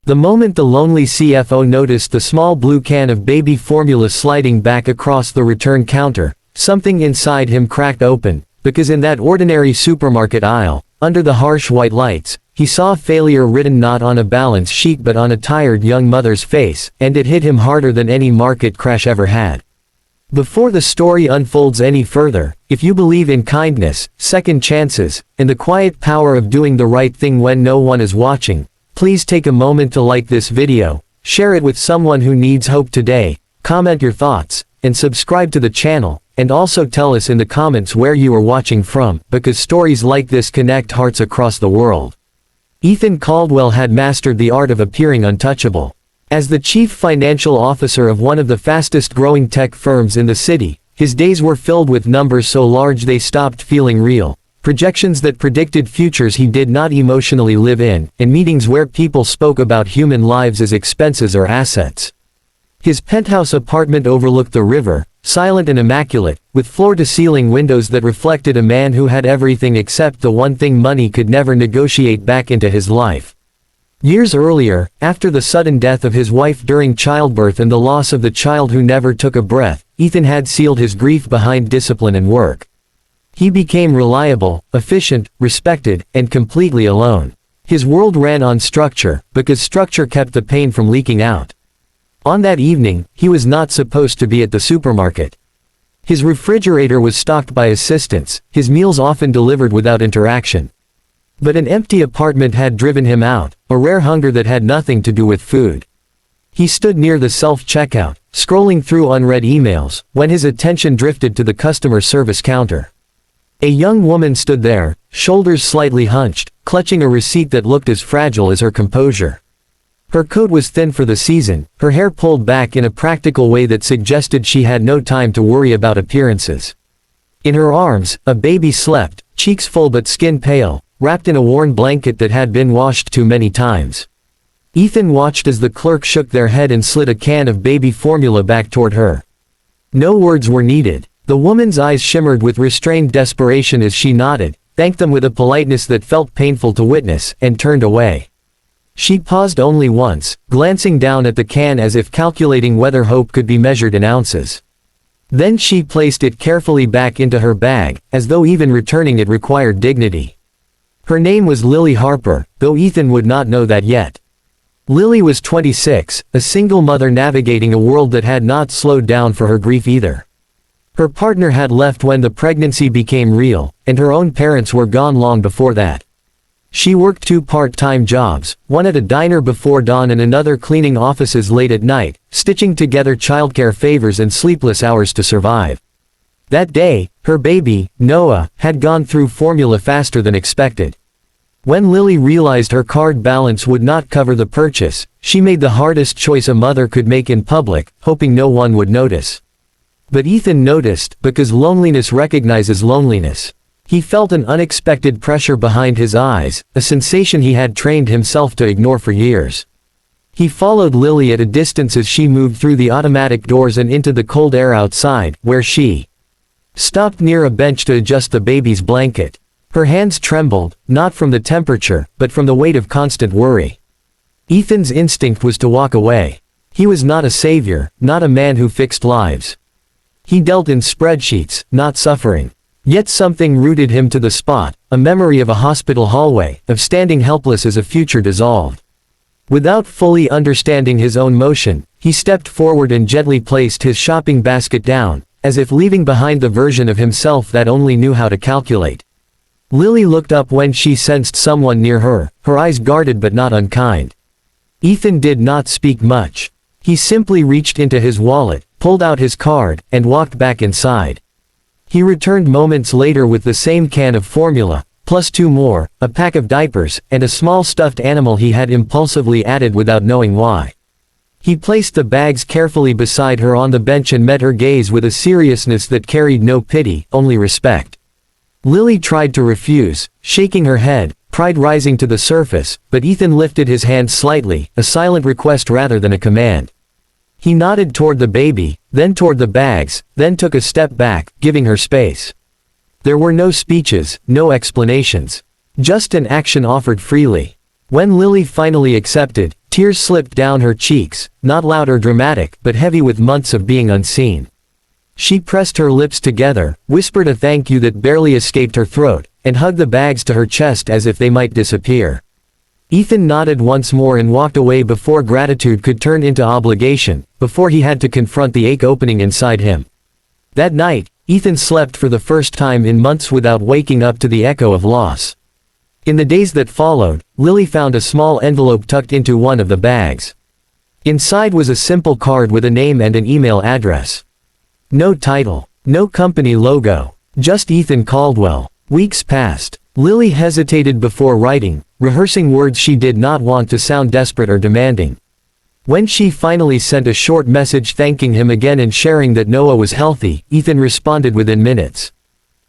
The moment the lonely CFO noticed the small blue can of baby formula sliding back across the return counter, something inside him cracked open, because in that ordinary supermarket aisle, under the harsh white lights, he saw failure written not on a balance sheet but on a tired young mother's face, and it hit him harder than any market crash ever had. Before the story unfolds any further, if you believe in kindness, second chances, and the quiet power of doing the right thing when no one is watching, please take a moment to like this video, share it with someone who needs hope today, comment your thoughts, and subscribe to the channel, and also tell us in the comments where you are watching from, because stories like this connect hearts across the world. Ethan Caldwell had mastered the art of appearing untouchable. As the chief financial officer of one of the fastest growing tech firms in the city, his days were filled with numbers so large they stopped feeling real. Projections that predicted futures he did not emotionally live in, and meetings where people spoke about human lives as expenses or assets. His penthouse apartment overlooked the river, silent and immaculate, with floor-to-ceiling windows that reflected a man who had everything except the one thing money could never negotiate back into his life. Years earlier, after the sudden death of his wife during childbirth and the loss of the child who never took a breath, Ethan had sealed his grief behind discipline and work. He became reliable, efficient, respected, and completely alone. His world ran on structure, because structure kept the pain from leaking out. On that evening, he was not supposed to be at the supermarket. His refrigerator was stocked by assistants, his meals often delivered without interaction. But an empty apartment had driven him out, a rare hunger that had nothing to do with food. He stood near the self-checkout, scrolling through unread emails, when his attention drifted to the customer service counter. A young woman stood there, shoulders slightly hunched, clutching a receipt that looked as fragile as her composure. Her coat was thin for the season, her hair pulled back in a practical way that suggested she had no time to worry about appearances. In her arms, a baby slept, cheeks full but skin pale, wrapped in a worn blanket that had been washed too many times. Ethan watched as the clerk shook their head and slid a can of baby formula back toward her. No words were needed. The woman's eyes shimmered with restrained desperation as she nodded, thanked them with a politeness that felt painful to witness, and turned away. She paused only once, glancing down at the can as if calculating whether hope could be measured in ounces. Then she placed it carefully back into her bag, as though even returning it required dignity. Her name was Lily Harper, though Ethan would not know that yet. Lily was 26, a single mother navigating a world that had not slowed down for her grief either. Her partner had left when the pregnancy became real, and her own parents were gone long before that. She worked 2 part-time jobs, one at a diner before dawn and another cleaning offices late at night, stitching together childcare favors and sleepless hours to survive. That day, her baby, Noah, had gone through formula faster than expected. When Lily realized her card balance would not cover the purchase, she made the hardest choice a mother could make in public, hoping no one would notice. But Ethan noticed, because loneliness recognizes loneliness. He felt an unexpected pressure behind his eyes, a sensation he had trained himself to ignore for years. He followed Lily at a distance as she moved through the automatic doors and into the cold air outside, where she stopped near a bench to adjust the baby's blanket. Her hands trembled, not from the temperature, but from the weight of constant worry. Ethan's instinct was to walk away. He was not a savior, not a man who fixed lives. He dealt in spreadsheets, not suffering. Yet something rooted him to the spot, a memory of a hospital hallway, of standing helpless as a future dissolved. Without fully understanding his own motion, he stepped forward and gently placed his shopping basket down, as if leaving behind the version of himself that only knew how to calculate. Lily looked up when she sensed someone near her, her eyes guarded but not unkind. Ethan did not speak much. He simply reached into his wallet, pulled out his card, and walked back inside. He returned moments later with the same can of formula, plus 2 more, a pack of diapers, and a small stuffed animal he had impulsively added without knowing why. He placed the bags carefully beside her on the bench and met her gaze with a seriousness that carried no pity, only respect. Lily tried to refuse, shaking her head, pride rising to the surface, but Ethan lifted his hand slightly, a silent request rather than a command. He nodded toward the baby, then toward the bags, then took a step back, giving her space. There were no speeches, no explanations. Just an action offered freely. When Lily finally accepted, tears slipped down her cheeks, not loud or dramatic, but heavy with months of being unseen. She pressed her lips together, whispered a thank you that barely escaped her throat, and hugged the bags to her chest as if they might disappear. Ethan nodded once more and walked away before gratitude could turn into obligation, before he had to confront the ache opening inside him. That night, Ethan slept for the first time in months without waking up to the echo of loss. In the days that followed, Lily found a small envelope tucked into one of the bags. Inside was a simple card with a name and an email address. No title, no company logo, just Ethan Caldwell. Weeks passed. Lily hesitated before writing, rehearsing words she did not want to sound desperate or demanding. When she finally sent a short message thanking him again and sharing that Noah was healthy, Ethan responded within minutes.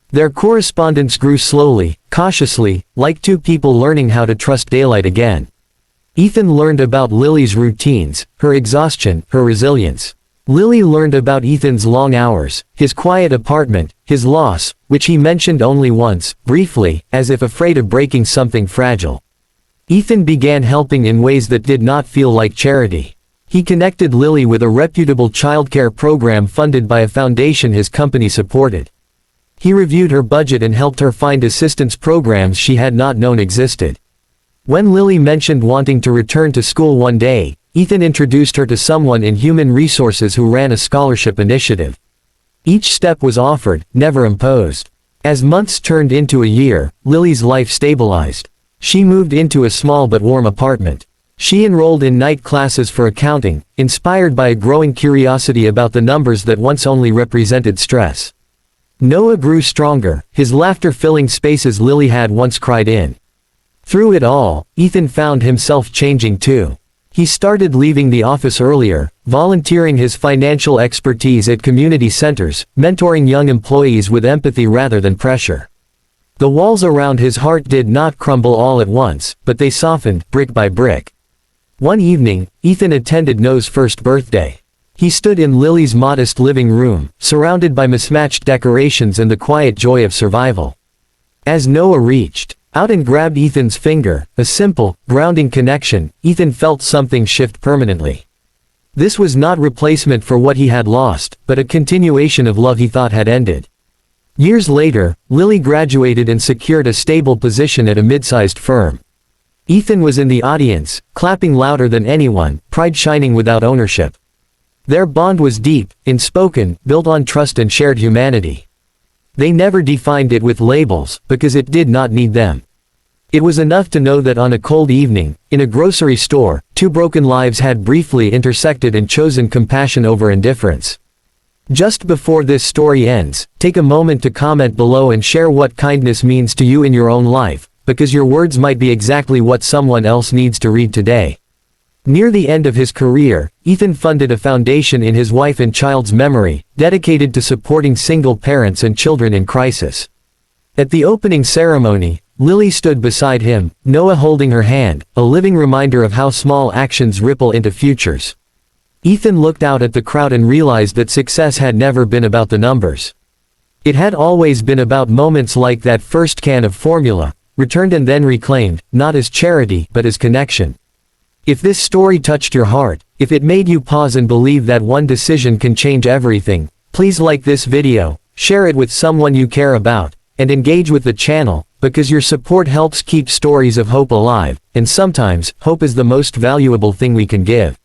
Their correspondence grew slowly, cautiously, like two people learning how to trust daylight again. Ethan learned about Lily's routines, her exhaustion, her resilience. Lily learned about Ethan's long hours, his quiet apartment, his loss, which he mentioned only once, briefly, as if afraid of breaking something fragile. Ethan began helping in ways that did not feel like charity. He connected Lily with a reputable childcare program funded by a foundation his company supported. He reviewed her budget and helped her find assistance programs she had not known existed. When Lily mentioned wanting to return to school one day, Ethan introduced her to someone in human resources who ran a scholarship initiative. Each step was offered, never imposed. As months turned into a year, Lily's life stabilized. She moved into a small but warm apartment. She enrolled in night classes for accounting, inspired by a growing curiosity about the numbers that once only represented stress. Noah grew stronger, his laughter filling spaces Lily had once cried in. Through it all, Ethan found himself changing too. He started leaving the office earlier, volunteering his financial expertise at community centers, mentoring young employees with empathy rather than pressure. The walls around his heart did not crumble all at once, but they softened, brick by brick. One evening, Ethan attended Noah's first birthday. He stood in Lily's modest living room, surrounded by mismatched decorations and the quiet joy of survival. As Noah reached out and grabbed Ethan's finger, a simple, grounding connection, Ethan felt something shift permanently. This was not replacement for what he had lost, but a continuation of love he thought had ended. Years later, Lily graduated and secured a stable position at a mid-sized firm. Ethan was in the audience, clapping louder than anyone, pride shining without ownership. Their bond was deep, unspoken, built on trust and shared humanity. They never defined it with labels, because it did not need them. It was enough to know that on a cold evening, in a grocery store, two broken lives had briefly intersected and chosen compassion over indifference. Just before this story ends, take a moment to comment below and share what kindness means to you in your own life, because your words might be exactly what someone else needs to read today. Near the end of his career, Ethan funded a foundation in his wife and child's memory, dedicated to supporting single parents and children in crisis. At the opening ceremony, Lily stood beside him, Noah holding her hand, a living reminder of how small actions ripple into futures. Ethan looked out at the crowd and realized that success had never been about the numbers. It had always been about moments like that first can of formula, returned and then reclaimed, not as charity but as connection. If this story touched your heart, if it made you pause and believe that one decision can change everything, please like this video, share it with someone you care about, and engage with the channel, because your support helps keep stories of hope alive, and sometimes, hope is the most valuable thing we can give.